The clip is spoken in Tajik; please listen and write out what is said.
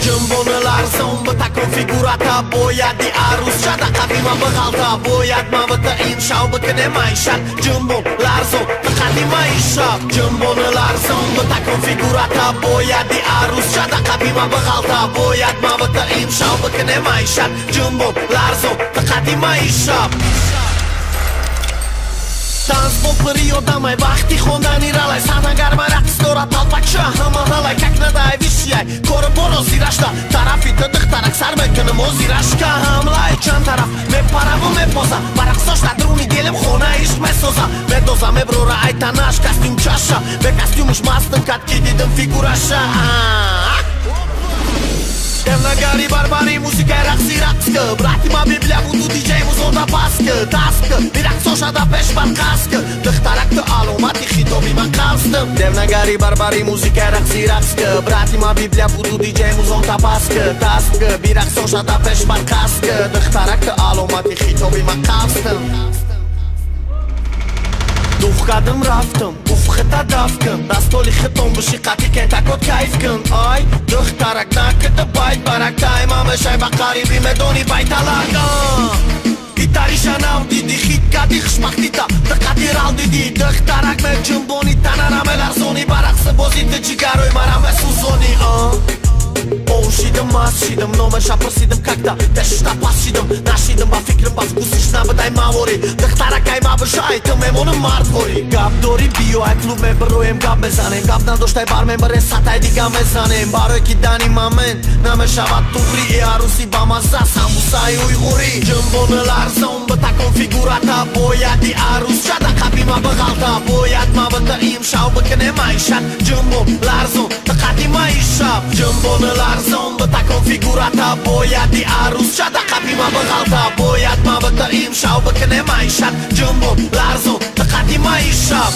Jumbonalar zombata configurata boia di arusciata Capima băgalta boiat mavătă inșau băcăne mai șat Jumbonalar zombata di mai șap Jumbonalar zombata configurata boia di arusciata Capima băgalta boiat mavătă inșau băcăne mai șat Jumbonalar zombata di mai șap Танцпол периода май вақти хондани ралай Садангаар май рақсдора талпакша Ҳама ҳалай как надай вишияй Кора боро зирашта Тарафи тыдық тарак сар мекунам о зирашка Ҳамлай чанд тараф мепараву мепоза Барақсошта друни делим хона ишқ месоза Медоза меброра айтанаш костюм чаша Бе костюмш мастым катки дидим фигураша Devnagari barbari muzika raqsi raqska Brati ma biblia budu DJ muzonda paska Taska biraqsosha da peshban qaska Dixtarakta alomati xitobi man qalsdim Devnagari barbari muzika raqsi raqska Brati ma biblia budu DJ muzonda paska Taska biraqsosha da peshban qaska Dixtarakta alomati xitobi man qalsdim Дух қадам рафтам, уфхата давкам Дастоли хитом буши қати кентакот кайфкам Ай, дух тарак наката байт барак Таймаме шай ба қариби медони байталакам Итариша нав диди хит кади хшмахтита Дықати рал диди дух тарак ме джумбони Танараме ларзони барақсы бозиты чигарои мараме сузони Оушидам, масшидам, номер шапрсидам Когда дешта пасшидам Нашидам ба фикрам ба вкусиш набадай мавори Дықтарак ай ма башай тым мемонам мартвори Гап дори био ай клуб меброем гап мезанем Гап надоштай бар мембаре сатай дига мезанем Барой ки дани момент намешавад тухри И аруси ба маза самбусай уйғури Ҷумбоналар зомбата конфигурата Бояд и арус шада қабима бғалта Бояд ма бата им шав бикне маишад Ҷумбоналар зомбата қади маишаб Ҷумбоналар зомбата конфигурата Бояд и арус шада қабима бғалта Бояд ма бата им шав бикне маишад Ҷумбоналар зомбата қади маишаб